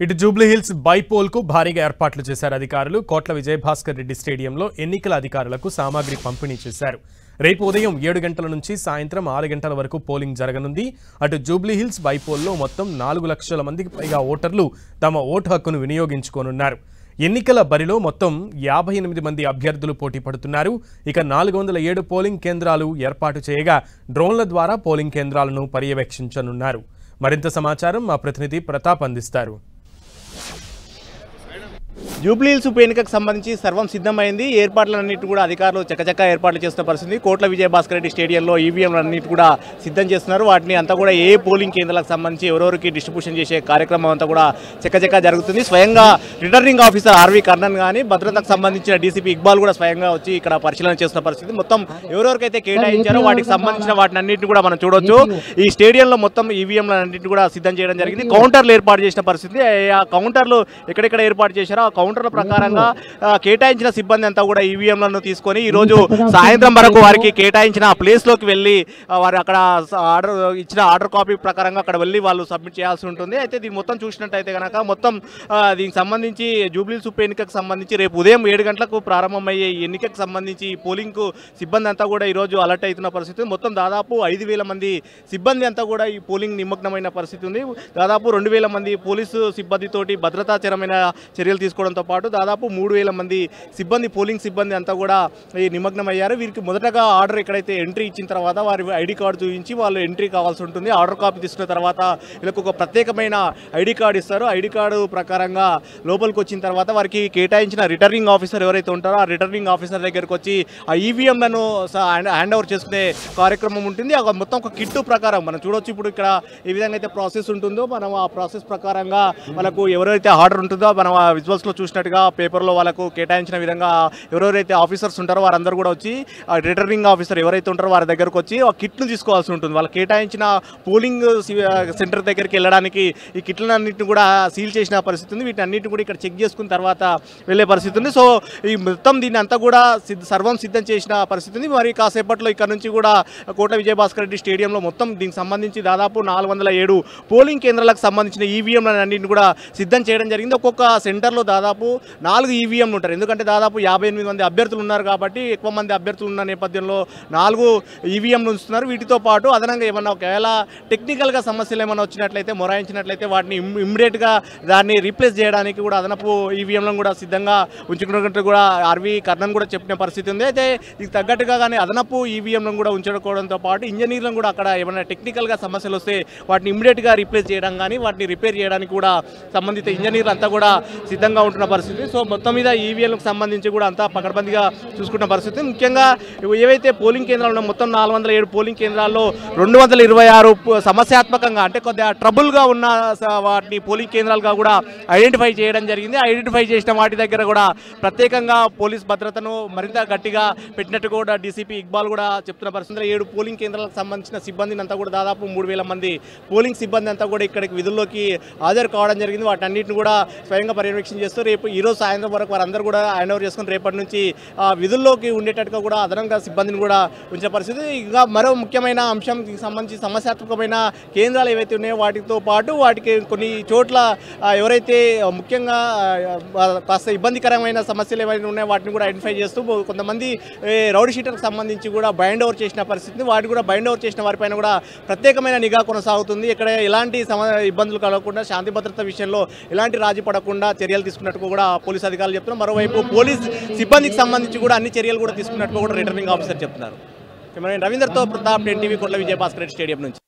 ఇటు జూబ్లీహిల్స్ బైపోల్ కు భారీగా ఏర్పాట్లు చేశారు అధికారులు. కోట్ల విజయభాస్కర్ రెడ్డి స్టేడియంలో ఎన్నికల అధికారులకు సామాగ్రి పంపిణీ చేశారు. రేపు ఉదయం 7 గంటల నుంచి సాయంత్రం 6 గంటల వరకు పోలింగ్ జరగనుంది. అటు జూబ్లీహిల్స్ బైపోల్లో మొత్తం 4 లక్షల మందికి పైగా ఓటర్లు తమ ఓటు హక్కును వినియోగించుకోనున్నారు. ఎన్నికల బరిలో మొత్తం 58 మంది అభ్యర్థులు పోటీ పడుతున్నారు. ఇక 407 పోలింగ్ కేంద్రాలు ఏర్పాటు చేయగా డ్రోన్ల ద్వారా పోలింగ్ కేంద్రాలను పర్యవేక్షించనున్నారు. మరింత సమాచారం మా ప్రతినిధి ప్రతాప్ అందిస్తారు. జూబ్లీహిల్స్ ఉప ఎన్నికకు సంబంధించి సర్వం సిద్ధమైంది. ఏర్పాట్లన్నింటి కూడా అధికారులు చకచకా ఏర్పాట్లు చేస్తున్న పరిస్థితి. కోట్ల విజయభాస్కర్ రెడ్డి స్టేడియంలో ఈవీఎంలన్నింటి కూడా సిద్ధం చేస్తున్నారు. వాటిని అంతా కూడా ఏ పోలింగ్ కేంద్రాలకు సంబంధించి ఎవరెవరికి డిస్ట్రిబ్యూషన్ చేసే కార్యక్రమం అంతా కూడా చకచకా జరుగుతుంది. స్వయంగా రిటర్నింగ్ ఆఫీసర్ ఆర్వి కర్ణన్ కానీ భద్రతకు సంబంధించిన డీసీపీ ఇక్బాల్ కూడా స్వయంగా వచ్చి ఇక్కడ పరిశీలన చేస్తున్న పరిస్థితి. మొత్తం ఎవరెవరికైతే కేటాయించారో వాటికి సంబంధించిన వాటిని అన్నింటినీ కూడా మనం చూడొచ్చు. ఈ స్టేడియంలో మొత్తం ఈవీఎంలన్నింటినీ కూడా సిద్ధం చేయడం జరిగింది. కౌంటర్లు ఏర్పాటు చేసిన పరిస్థితి. ఆ కౌంటర్లు ఎక్కడెక్కడ ఏర్పాటు చేశారో ఆ కౌంటర్ల ప్రకారంగా కేటాయించిన సిబ్బంది అంతా కూడా ఈవీఎంలను తీసుకొని ఈరోజు సాయంత్రం వరకు వారికి కేటాయించిన ప్లేస్లోకి వెళ్ళి వారు అక్కడ ఇచ్చిన ఆర్డర్ కాపీ ప్రకారంగా అక్కడ వెళ్ళి వాళ్ళు సబ్మిట్ చేయాల్సి ఉంటుంది. అయితే దీన్ని మొత్తం చూసినట్టయితే కనుక మొత్తం దీనికి సంబంధించి జూబ్లీహిల్స్ ఉప ఎన్నికకు సంబంధించి రేపు ఉదయం 7 గంటలకు ప్రారంభమయ్యే ఈ ఎన్నికకు సంబంధించి పోలింగ్కు సిబ్బంది అంతా కూడా ఈరోజు అలర్ట్ అవుతున్న పరిస్థితి. మొత్తం దాదాపు 5,000 మంది సిబ్బంది అంతా కూడా ఈ పోలింగ్ నిమగ్నమైన పరిస్థితి ఉంది. దాదాపు 2,000 మంది పోలీసు సిబ్బందితోటి భద్రతాచరమైన చర్యలు తీసుకోవడంతో పాటు దాదాపు 3,000 మంది సిబ్బంది పోలింగ్ సిబ్బంది అంతా కూడా ఈ నిమగ్నం అయ్యారు. వీరికి మొదటగా ఆర్డర్ ఎక్కడైతే ఎంట్రీ ఇచ్చిన తర్వాత వారి ఐడి కార్డు చూపించి వాళ్ళు ఎంట్రీ కావాల్సి ఉంటుంది. ఆర్డర్ కాపీ తీసుకున్న తర్వాత వీళ్ళకు ఒక ప్రత్యేకమైన ఐడి కార్డు ఇస్తారు. ఐడి కార్డు ప్రకారంగా లోపలికి వచ్చిన తర్వాత వారికి కేటాయించిన రిటర్నింగ్ ఆఫీసర్ ఎవరైతే ఉంటారో ఆ రిటర్నింగ్ ఆఫీసర్ దగ్గరకు వచ్చి ఆ ఈవీఎంలను హ్యాండ్ ఓవర్ చేసుకునే కార్యక్రమం ఉంటుంది. మొత్తం ఒక కిట్టు ప్రకారం మనం చూడొచ్చు. ఇప్పుడు ఇక్కడ ఏ విధంగా అయితే ప్రాసెస్ ఉంటుందో మనం ఆ ప్రాసెస్ ప్రకారంగా మనకు ఎవరైతే ఆర్డర్ ఉంటుందో మనం ఆ విజువల్స్లో చూసినట్టుగా పేపర్లో వాళ్ళకు కేటాయించిన విధంగా ఎవరెవరైతే ఆఫీసర్స్ ఉంటారో వారందరూ కూడా వచ్చి రిటర్నింగ్ ఆఫీసర్ ఎవరైతే ఉంటారో వారి దగ్గరకు వచ్చి ఆ కిట్ను తీసుకోవాల్సి ఉంటుంది. వాళ్ళు కేటాయించిన పోలింగ్ సెంటర్ దగ్గరికి వెళ్ళడానికి ఈ కిట్లన్నింటిని కూడా సీల్ చేసిన పరిస్థితి ఉంది. వీటిని అన్నింటిని కూడా ఇక్కడ చెక్ చేసుకున్న తర్వాత వెళ్ళే పరిస్థితి ఉంది. సో ఈ మొత్తం దీన్ని అంతా కూడా సర్వం సిద్ధం చేసిన పరిస్థితి ఉంది. మరి కాసేపట్లో ఇక్కడ నుంచి కూడా కోట్ల విజయభాస్కర్ రెడ్డి స్టేడియంలో మొత్తం దీనికి సంబంధించి దాదాపు 407 పోలింగ్ కేంద్రాలకు సంబంధించిన ఈవీఎంలన్నింటిని కూడా సిద్ధం చేయడం జరిగింది. ఒక్కొక్క సెంటర్లో దాదాపు 4 ఈవీఎంలు ఉంటారు. ఎందుకంటే దాదాపు 58 మంది అభ్యర్థులు ఉన్నారు కాబట్టి ఎక్కువ మంది అభ్యర్థులు ఉన్న నేపథ్యంలో 4 ఈవీఎంలు ఉంచుతున్నారు. వీటితో పాటు అదనంగా ఏమన్నా ఒకవేళ టెక్నికల్గా సమస్యలు ఏమైనా వచ్చినట్లయితే మొరాయించినట్లయితే వాటిని ఇమ్మీడియట్గా దాన్ని రీప్లేస్ చేయడానికి కూడా అదనపు ఈవీఎంలను కూడా సిద్ధంగా ఉంచుకున్నట్టు కూడా ఆర్వి కర్ణన్ కూడా చెప్పిన పరిస్థితి ఉంది. అయితే దీనికి తగ్గట్టుగా కానీ అదనపు ఈవీఎంలను కూడా ఉంచుకోవడంతో పాటు ఇంజనీర్లను కూడా అక్కడ ఏమైనా టెక్నికల్గా సమస్యలు వస్తే వాటిని ఇమ్మీడియట్గా రీప్లేస్ చేయడం కానీ వాటిని రిపేర్ చేయడానికి కూడా సంబంధిత ఇంజనీర్లు అంతా కూడా సిద్ధంగా ఉంటున్న పరిస్థితి. సో మొత్తం మీద ఈవీఎంలకు సంబంధించి కూడా అంతా పకడ్బందీగా చూసుకున్న పరిస్థితి. ముఖ్యంగా ఏవైతే పోలింగ్ కేంద్రాలు ఉన్నాయో మొత్తం 407 పోలింగ్ కేంద్రాల్లో 226 సమస్యాత్మకంగా అంటే కొద్దిగా ట్రబుల్గా ఉన్న వాటిని పోలింగ్ కేంద్రాలుగా కూడా ఐడెంటిఫై చేయడం జరిగింది. ఐడెంటిఫై చేసిన వాటి దగ్గర కూడా ప్రత్యేకంగా పోలీస్ భద్రతను మరింత గట్టిగా పెట్టినట్టు కూడా డీసీపీ ఇక్బాల్ కూడా చెప్తున్న పరిస్థితుల్లో 7 పోలింగ్ కేంద్రాలకు సంబంధించిన సిబ్బందిని అంతా కూడా దాదాపు 3,000 మంది పోలింగ్ సిబ్బంది అంతా కూడా ఇక్కడికి విధుల్లోకి హాజరు కావడం జరిగింది. వాటన్నిటిని కూడా స్వయంగా పర్యవేక్షణ చేస్తూ రేపు ఈరోజు సాయంత్రం వరకు వారందరూ కూడా హ్యాండ్ ఓవర్ చేసుకుని రేపటి నుంచి విధుల్లోకి ఉండేటట్టుగా కూడా అదనంగా సిబ్బందిని కూడా ఉంచిన పరిస్థితి. ఇంకా మరో ముఖ్యమైన అంశం దీనికి సంబంధించి సమస్యాత్మకమైన కేంద్రాలు ఏవైతే ఉన్నాయో వాటితో పాటు వాటికి కొన్ని చోట్ల ఎవరైతే ముఖ్యంగా కాస్త ఇబ్బందికరమైన సమస్యలు ఏవైనా ఉన్నాయో వాటిని కూడా ఐడెంటిఫై చేస్తూ కొంతమంది రౌడీ షీటర్కి సంబంధించి కూడా బైండ్ ఓవర్ చేసిన పరిస్థితి. వాటి కూడా బైండ్ ఓవర్ చేసిన వారిపైన కూడా ప్రత్యేకమైన నిఘా కొనసాగుతుంది. ఇక్కడ ఎలాంటి ఇబ్బందులు కలగకుండా శాంతి భద్రత విషయంలో ఎలాంటి రాజీ పడకుండా చర్యలు తీసుకున్నట్టు కూడా పోలీసు అధికారులు చెప్తున్నారు. మరోవైపు పోలీస్ సిబ్బందికి సంబంధించి కూడా అన్ని చర్యలు కూడా తీసుకున్నట్టు కూడా రిటర్నింగ్ ఆఫీసర్ చెప్తున్నారు. రవీందర్తో ప్రతాప్, NTV, కోట్ల విజయభాస్కర్ రెడ్డి స్టేడియం నుంచి.